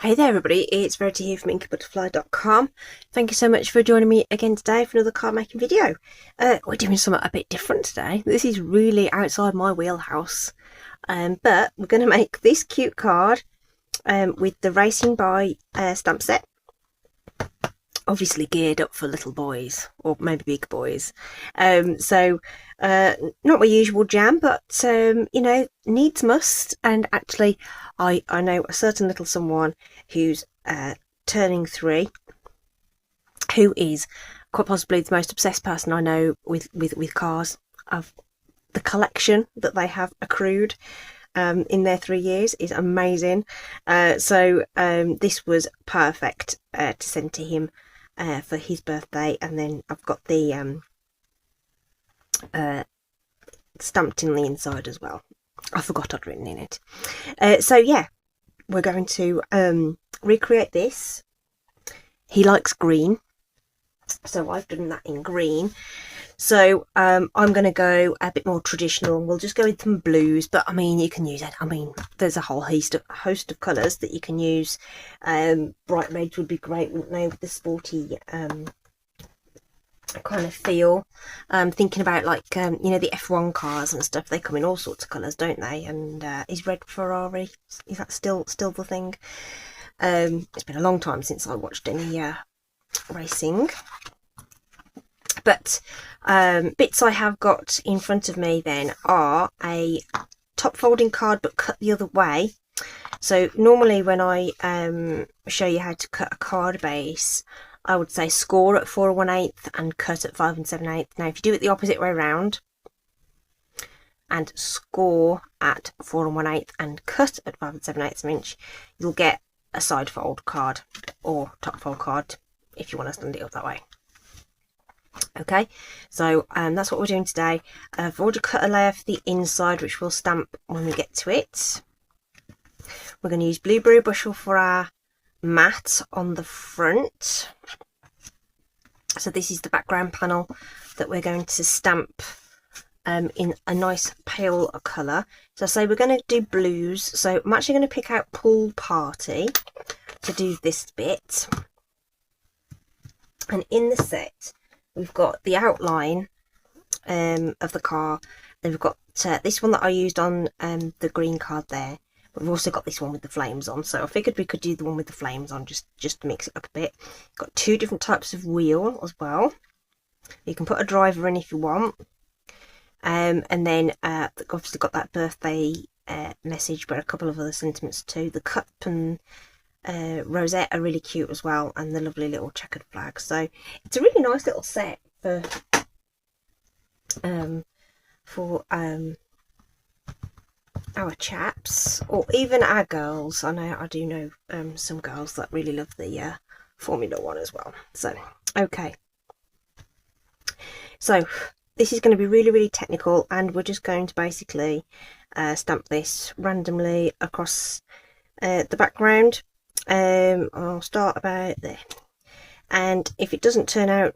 Hey there everybody, it's Verity here from inkybutterfly.com. Thank you so much for joining me again today for another card making video. We're doing something a bit different today. This is really outside my wheelhouse. But we're going to make this cute card with the Racing by stamp set. Obviously geared up for little boys, or maybe big boys. Not my usual jam, but you know, needs must. And actually I know a certain little someone who's turning 3, who is quite possibly the most obsessed person I know with cars. Of the collection that they have accrued in their 3 years is amazing. This was perfect to send to him for his birthday. And then I've got the stamped in the inside as well. I forgot I'd written in it. Yeah, we're going to recreate this. He likes green, so I've done that in green. So I'm going to go a bit more traditional. We'll just go with some blues, but I mean, you can use it. I mean, there's a whole host of colours that you can use. Bright reds would be great, wouldn't they, with the sporty kind of feel. Thinking about, like, you know, the F1 cars and stuff, they come in all sorts of colours, don't they? And is red Ferrari, is that still the thing? It's been a long time since I watched any racing, but bits I have got in front of me then are a top folding card but cut the other way. So normally when I show you how to cut a card base, I would say score at 4 1/8 and cut at 5 7/8. Now if you do it the opposite way around and score at 4 1/8 and cut at 5 7/8 inch, you'll get a side fold card or top fold card if you want to stand it up that way. Okay, so that's what we're doing today. I've already cut a layer for the inside, which we'll stamp when we get to it. We're going to use Blueberry Bushel for our mat on the front. So this is the background panel that we're going to stamp in a nice pale colour. So I say we're going to do blues, so I'm actually going to pick out Pool Party to do this bit. And in the set we've got the outline of the car, and we've got this one that I used on the green card there. We've also got this one with the flames on, so I figured we could do the one with the flames on just to mix it up a bit. Got 2 different types of wheel as well. You can put a driver in if you want. And then obviously got that birthday message, but a couple of other sentiments too. The cup and rosette are really cute as well, and the lovely little checkered flag. So it's a really nice little set for our chaps, or even our girls. I do know some girls that really love the Formula 1 as well. So okay, so this is going to be really technical, and we're just going to basically stamp this randomly across the background. I'll start about there, and if it doesn't turn out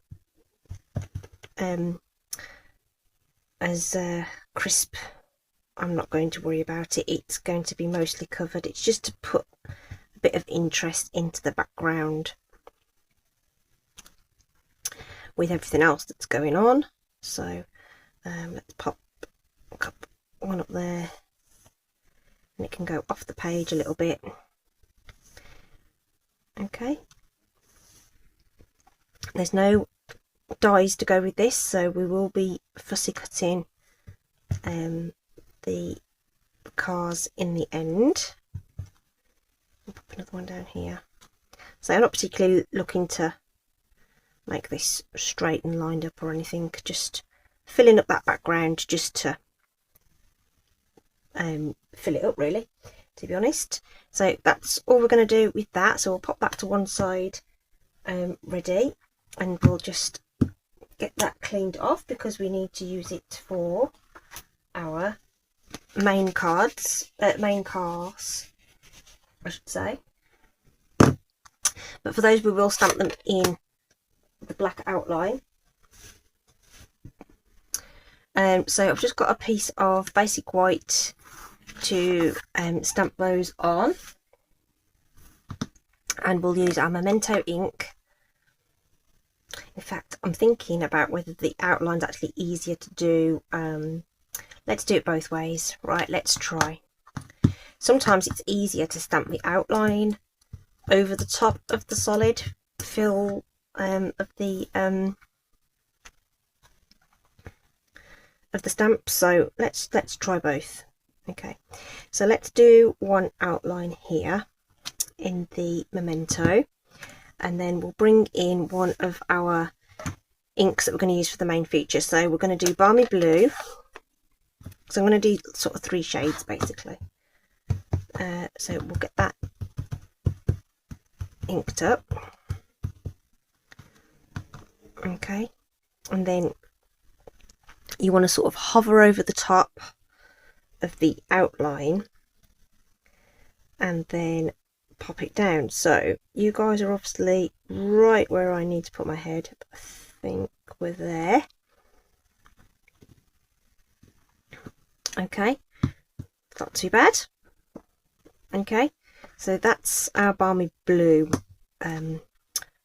as crisp, I'm not going to worry about it. It's going to be mostly covered. It's just to put a bit of interest into the background with everything else that's going on. So let's pop one up there, and it can go off the page a little bit. Okay, there's no dies to go with this, so we will be fussy cutting the cars in the end. I'll pop another one down here. So I'm not particularly looking to make this straight and lined up or anything, just filling up that background just to fill it up, really, to be honest. So that's all we're going to do with that. So we'll pop that to one side ready, and we'll just get that cleaned off because we need to use it for our main cars, I should say. But for those, we will stamp them in the black outline. So I've just got a piece of basic white to stamp those on. and we'll use our Memento ink. In fact, I'm thinking about whether the outline's actually easier to do. Let's do it both ways. Right, let's try. Sometimes it's easier to stamp the outline over the top of the solid fill of the stamp. So let's try both. Okay, so let's do one outline here in the Memento, and then we'll bring in one of our inks that we're going to use for the main feature. So we're going to do Balmy Blue. So I'm going to do sort of 3 shades basically. So we'll get that inked up. Okay, and then you want to sort of hover over the top of the outline and then pop it down. So you guys are obviously right where I need to put my head. I think we're there. Okay, not too bad. Okay, so that's our Balmy Blue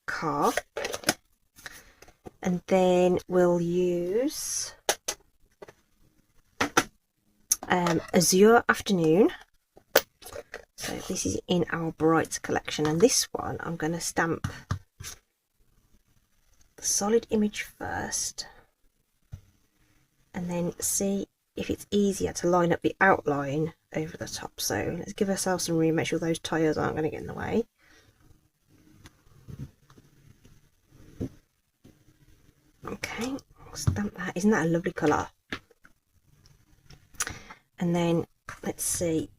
card, and then we'll use Azure Afternoon. So this is in our Bright collection, and this one I'm going to stamp the solid image first and then see if it's easier to line up the outline over the top. So let's give ourselves some room, make sure those tires aren't going to get in the way. Okay, stamp that. Isn't that a lovely colour? And then let's see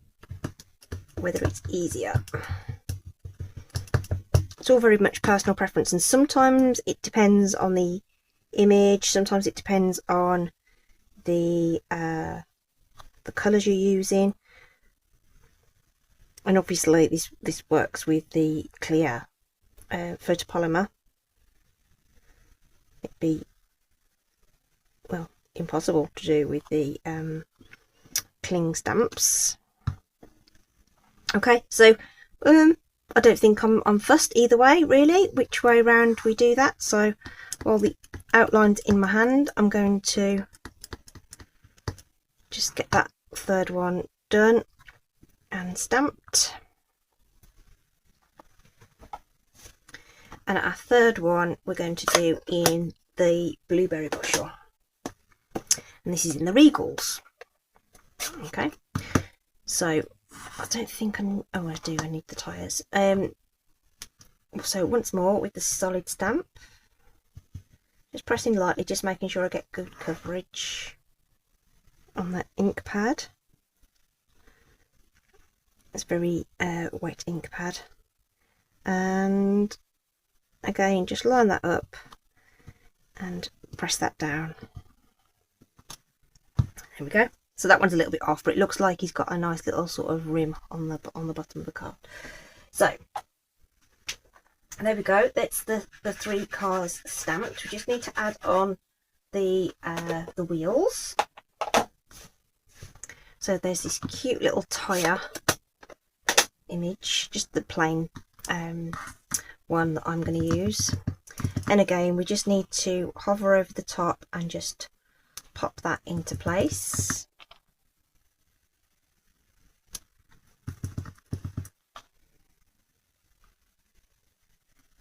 whether it's easier. It's all very much personal preference, and sometimes it depends on the image, sometimes it depends on the colours you're using, and obviously this works with the clear photopolymer. It'd be, well, impossible to do with the cling stamps. Okay, so I don't think I'm fussed either way, really, which way round we do that. So while the outline's in my hand, I'm going to just get that third one done and stamped. And our third one we're going to do in the Blueberry Bushel, and this is in the Regals. Okay, so I don't think I need the tires. So once more with the solid stamp, just pressing lightly, just making sure I get good coverage on that ink pad. It's very wet ink pad, and again just line that up and press that down. There we go. So that one's a little bit off, but it looks like he's got a nice little sort of rim on the bottom of the card. So there we go. That's the 3 cards stamped. We just need to add on the wheels. So there's this cute little tire image, just the plain one that I'm going to use. And again, we just need to hover over the top and just pop that into place.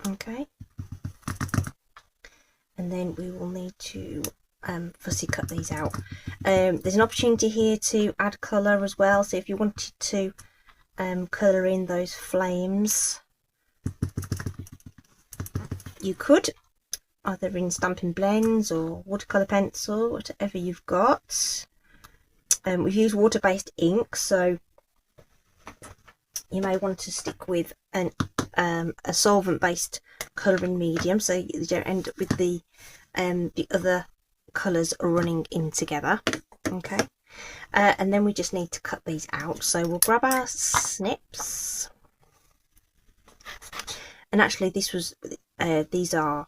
Okay, and then we will need to fussy cut these out. There's an opportunity here to add colour as well, so if you wanted to colour in those flames, you could, either in Stampin' Blends or watercolour pencil, whatever you've got. We've used water-based ink, so you may want to stick with a solvent-based colouring medium, so you don't end up with the other colours running in together. Okay, and then we just need to cut these out. So we'll grab our snips, and actually these are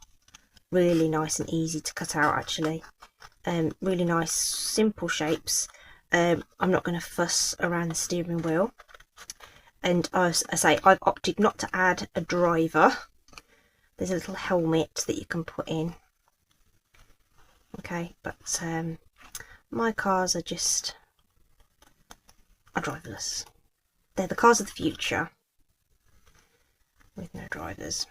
really nice and easy to cut out, actually. Really nice simple shapes. I'm not going to fuss around the steering wheel. and as I say, I've opted not to add a driver. There's a little helmet that you can put in. Okay, but my cars are driverless. They're the cars of the future with no drivers.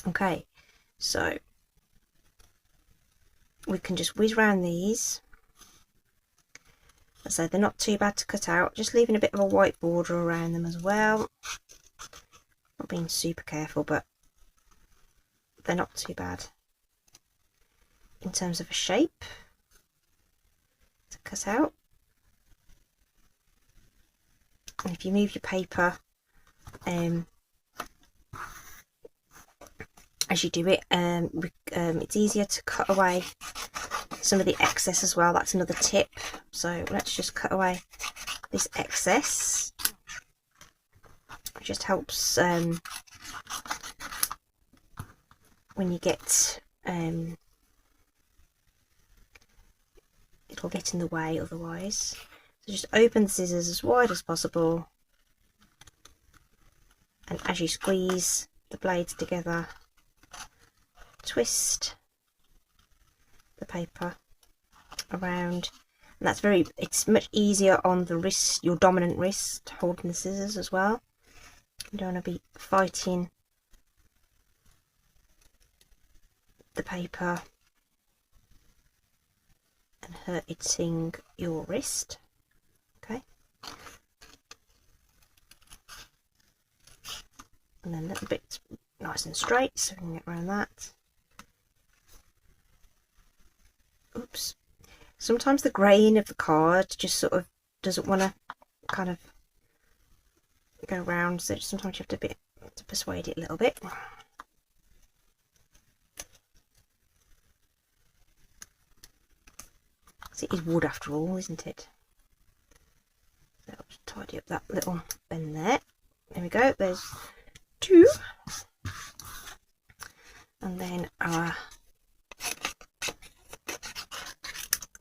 Okay, so we can just whiz around these. So they're not too bad to cut out, just leaving a bit of a white border around them as well. Not being super careful, but they're not too bad in terms of a shape to cut out. And if you move your paper as you do it, it's easier to cut away some of the excess as well. That's another tip. So let's just cut away this excess. It just helps when you get it'll get in the way otherwise. So just open the scissors as wide as possible, and as you squeeze the blades together, twist the paper around, and it's much easier on the wrist, your dominant wrist, holding the scissors as well. You don't want to be fighting the paper and hurting your wrist. Okay, and then a little bit nice and straight so we can get around that. Oops. Sometimes the grain of the card just sort of doesn't want to kind of go round, so sometimes you have to persuade it a little bit. So it is wood after all, isn't it? So I'll just tidy up that little bend there. There we go, there's two. And then our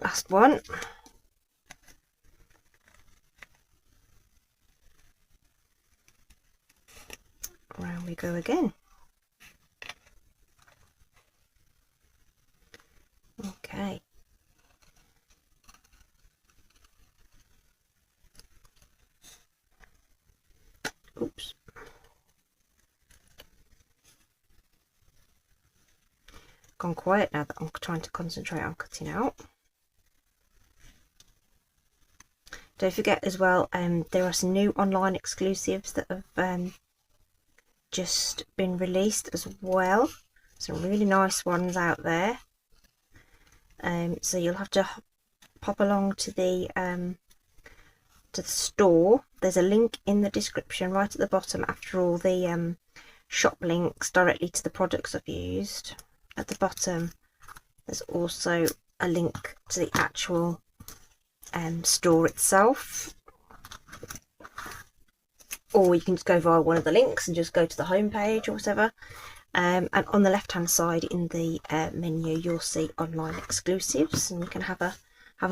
last one. Round we go again. Okay. Oops. Gone quiet now that I'm trying to concentrate on cutting out. Don't forget as well, there are some new online exclusives that have just been released as well. Some really nice ones out there. So you'll have to pop along to the store. There's a link in the description right at the bottom after all the shop links directly to the products I've used. At the bottom there's also a link to the actual store itself, or you can just go via one of the links and just go to the home page or whatever, and on the left hand side in the menu you'll see online exclusives, and you can have a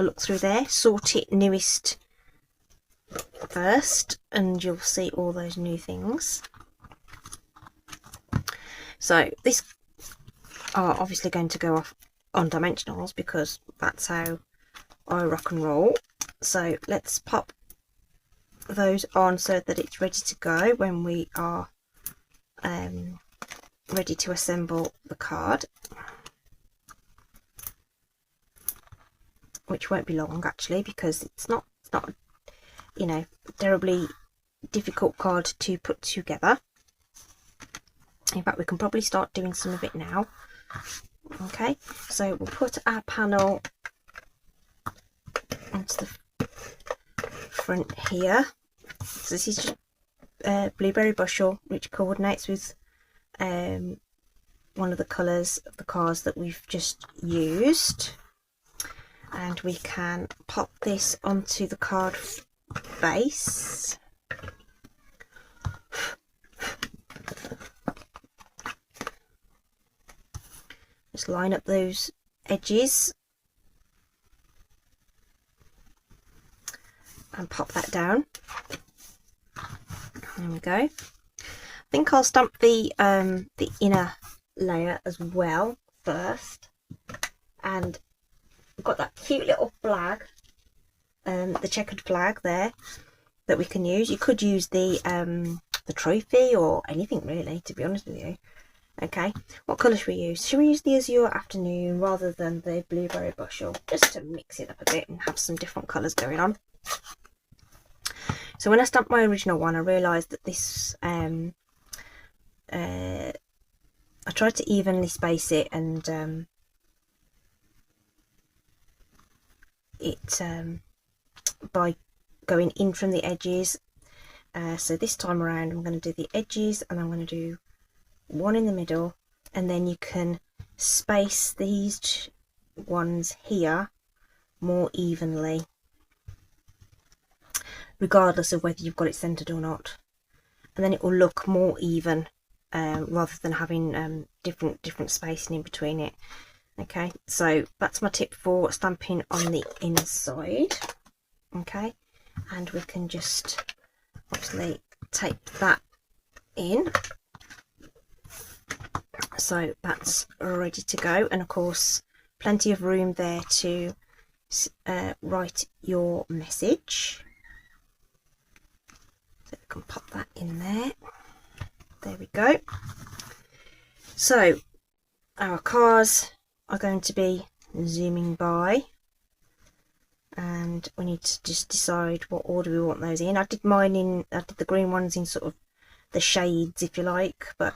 look through there, sort it newest first, and you'll see all those new things. So these are obviously going to go off on dimensionals because that's how I rock and roll. So let's pop those on so that it's ready to go when we are ready to assemble the card, which won't be long actually, because it's not you know, terribly difficult card to put together. In fact, we can probably start doing some of it now. Okay, so we'll put our panel onto the front here. So this is just blueberry bushel, which coordinates with one of the colours of the cards that we've just used, and we can pop this onto the card base. Just line up those edges and pop that down. There we go. I think I'll stamp the inner layer as well first. And I've got that cute little flag, the checkered flag there, that we can use. You could use the trophy or anything really, to be honest with you. Okay, what colour should we use? Should we use the Azure Afternoon rather than the Blueberry Bushel, just to mix it up a bit and have some different colours going on? So when I stamped my original one, I realised that this, I tried to evenly space it, and by going in from the edges. So this time around I'm going to do the edges, and I'm going to do one in the middle, and then you can space these ones here more evenly, regardless of whether you've got it centered or not, and then it will look more even, rather than having different spacing in between it. Okay, so that's my tip for stamping on the inside. Okay, and we can just obviously tape that in. So that's ready to go, and of course plenty of room there to write your message. So we can pop that in there. There we go. So our cards are going to be zooming by, and we need to just decide what order we want those in. I did the green ones in sort of the shades, if you like, but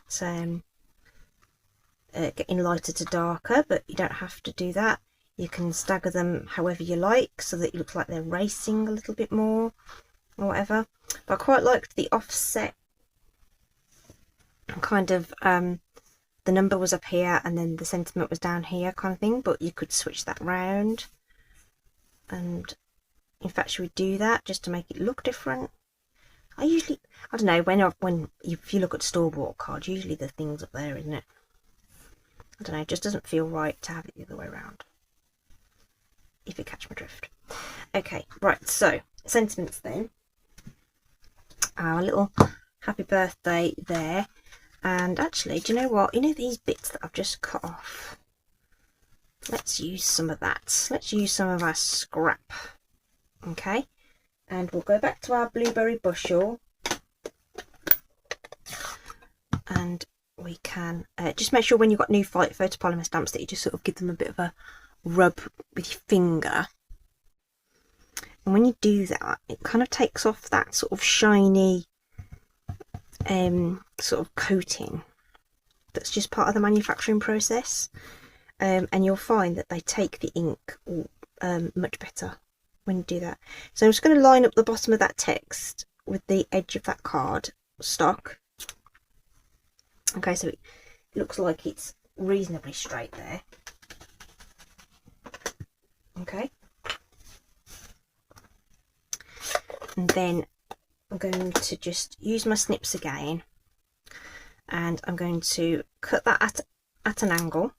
getting lighter to darker, but you don't have to do that. You can stagger them however you like, so that it looks like they're racing a little bit more or whatever. But I quite liked the offset kind of, the number was up here and then the sentiment was down here kind of thing, but you could switch that round. And in fact, should we do that just to make it look different? I don't know, if you look at store-bought cards, usually the thing's up there, isn't it? I don't know, it just doesn't feel right to have it the other way around, if you catch my drift. Okay, right, so sentiments then. Our little happy birthday there. And actually, do you know what? You know these bits that I've just cut off? Let's use some of that. Let's use some of our scrap. Okay, and we'll go back to our Blueberry Bushel. And we can just make sure when you've got new photopolymer stamps that you just sort of give them a bit of a rub with your finger. And when you do that, it kind of takes off that sort of shiny sort of coating that's just part of the manufacturing process, and you'll find that they take the ink much better when you do that. So I'm just going to line up the bottom of that text with the edge of that card stock. Okay, so it looks like it's reasonably straight there. Okay, and then I'm going to just use my snips again, and I'm going to cut that at an angle.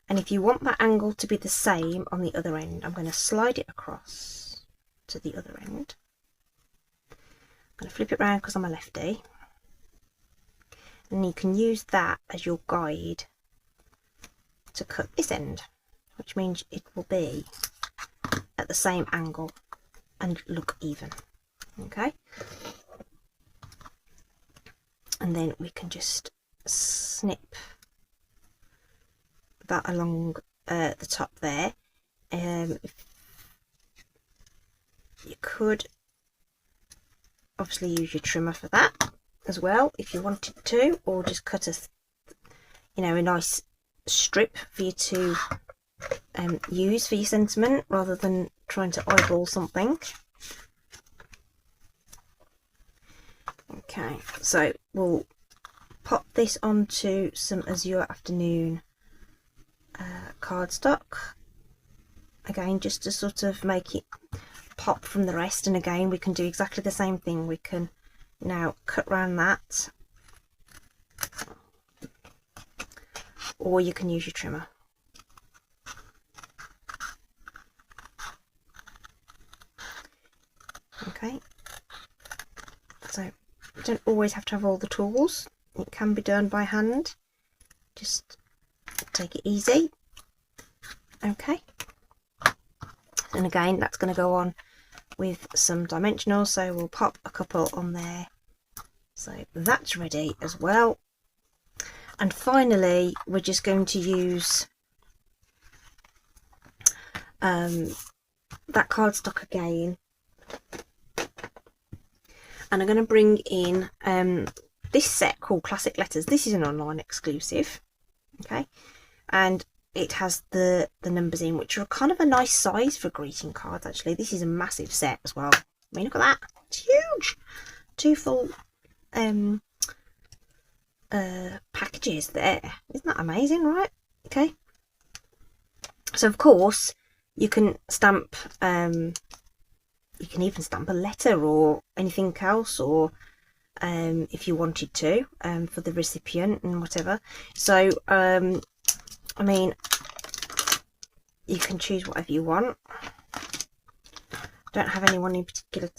And if you want that angle to be the same on the other end, I'm going to slide it across to the other end. I'm going to flip it around because I'm a lefty, and you can use that as your guide to cut this end, which means it will be at the same angle and look even. Okay, and then we can just snip that along the top there. You could obviously use your trimmer for that as well if you wanted to, or just cut a nice strip for you to use for your sentiment rather than trying to eyeball something. Okay, so we'll pop this onto some Azure Afternoon cardstock again, just to sort of make it pop from the rest. And again, we can do exactly the same thing. We can now cut around that, or you can use your trimmer. Okay, so You don't always have to have all the tools. It can be done by hand. Just take it easy. Okay. And again, that's going to go on with some dimensionals, so we'll pop a couple on there. So that's ready as well. And finally, we're just going to use that cardstock again. And I'm going to bring in this set called Classic Letters. This is an online exclusive. Okay. And it has the numbers in, which are kind of a nice size for greeting cards, actually. This is a massive set as well. I mean, look at that. It's huge. 2 full packages there. Isn't that amazing, right? Okay. So, of course, you can stamp, you can even stamp a letter or anything else, or if you wanted to, for the recipient and whatever. So, I mean, you can choose whatever you want. Don't have anyone in particular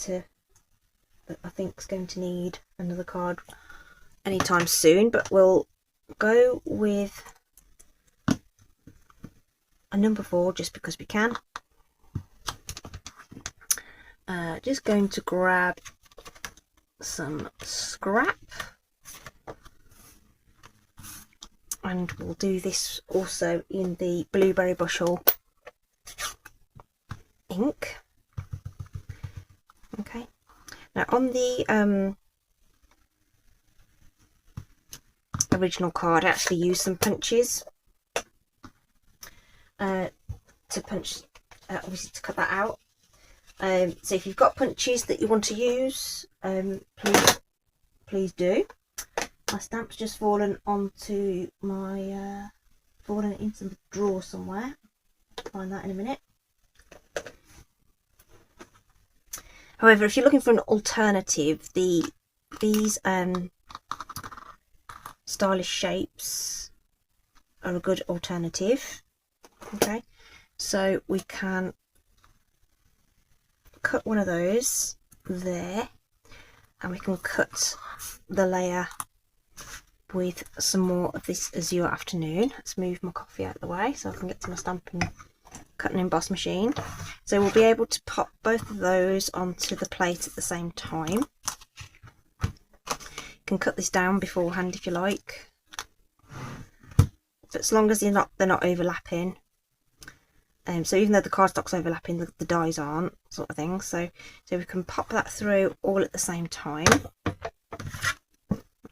that I think is going to need another card anytime soon, but we'll go with a number 4 just because we can. Just going to grab some scrap. And we'll do this also in the Blueberry Bushel ink. Okay. Now on the original card, I actually used some punches to punch, obviously to cut that out. So if you've got punches that you want to use, please do. My stamp's just fallen onto my, fallen into the drawer somewhere. I'll find that in a minute. However, if you're looking for an alternative, these stylish shapes are a good alternative. Okay, so we can cut one of those there, and we can cut the layer with some more of this Azure Afternoon. Let's move my coffee out of the way so I can get to my Stampin' Cut and Emboss machine. So we'll be able to pop both of those onto the plate at the same time. You can cut this down beforehand if you like, but as long as they're not overlapping. So even though the cardstock's overlapping, the dies aren't, sort of thing. So we can pop that through all at the same time.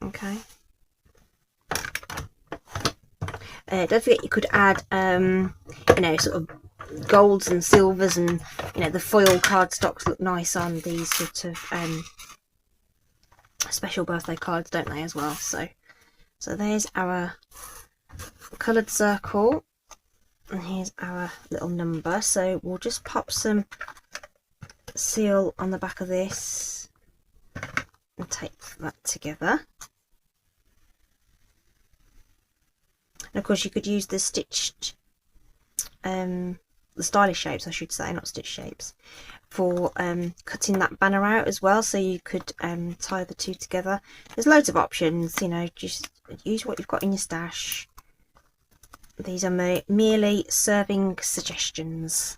Okay. Don't forget you could add, you know, sort of golds and silvers, and you know the foil cardstocks look nice on these sort of special birthday cards, don't they, as well? So there's our coloured circle, and here's our little number. So we'll just pop some seal on the back of this and tape that together. And of course you could use the stitched, the stylish shapes I should say, not stitch shapes, for cutting that banner out as well. So you could tie the two together. There's loads of options, you know, just use what you've got in your stash. These are merely serving suggestions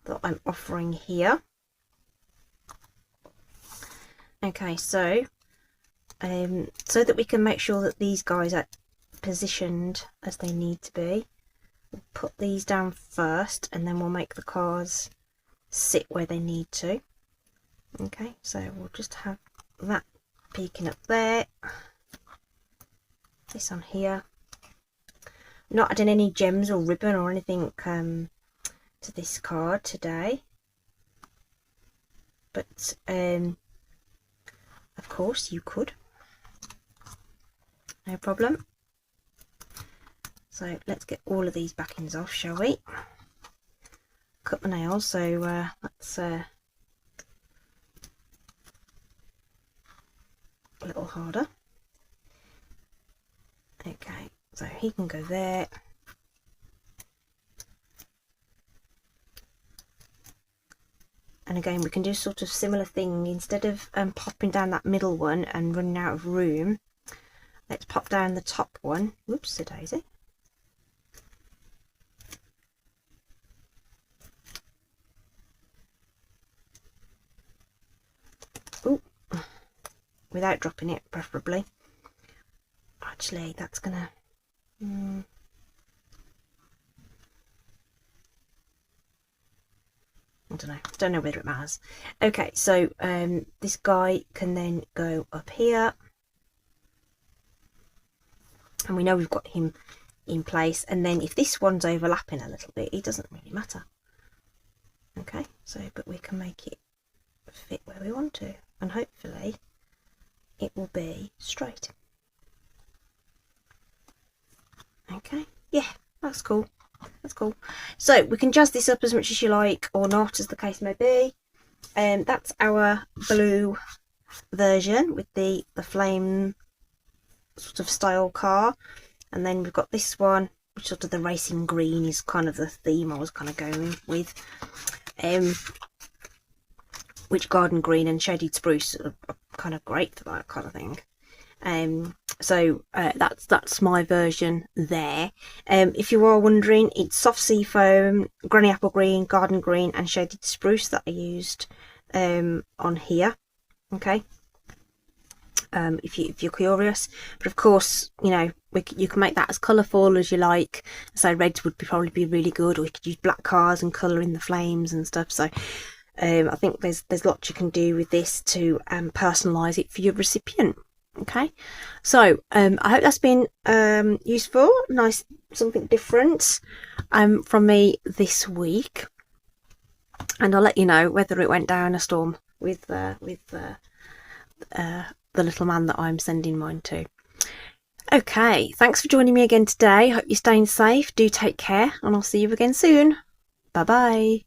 that I'm offering here. Okay, so that we can make sure that these guys are positioned as they need to be, we'll put these down first and then we'll make the cards sit where they need to. Okay, so we'll just have that peeking up there, this on here. Not adding any gems or ribbon or anything to this card today, but of course you could, no problem. So let's get all of these backings off, shall we? Cut the nails, so that's a little harder. Okay, so he can go there. And again, we can do sort of similar thing. Instead of popping down that middle one and running out of room, let's pop down the top one. Whoops, a daisy. Ooh, without dropping it, preferably. Actually, that's gonna... I don't know whether it matters. Okay, so this guy can then go up here, and we know we've got him in place. And then if this one's overlapping a little bit, it doesn't really matter. Okay, so but we can make it fit where we want to, and hopefully it will be straight. Okay, yeah, that's cool. That's cool. So we can jazz this up as much as you like, or not, as the case may be. That's our blue version with the flame sort of style car, and then we've got this one, which sort of the racing green is kind of the theme I was kind of going with. Which garden green and shaded spruce are kind of great for that kind of thing. So that's my version there. If you are wondering, it's soft sea foam, granny apple green, garden green and shaded spruce that I used on here. Okay, if you're curious, but of course, you know, you can make that as colourful as you like. So reds would probably be really good, or you could use black cars and colour in the flames and stuff. So I think there's lots you can do with this to personalise it for your recipient. Okay, so I hope that's been useful, nice, something different from me this week, and I'll let you know whether it went down a storm with the little man that I'm sending mine to. Okay, thanks for joining me again today. Hope you're staying safe. Do take care, and I'll see you again soon. Bye bye.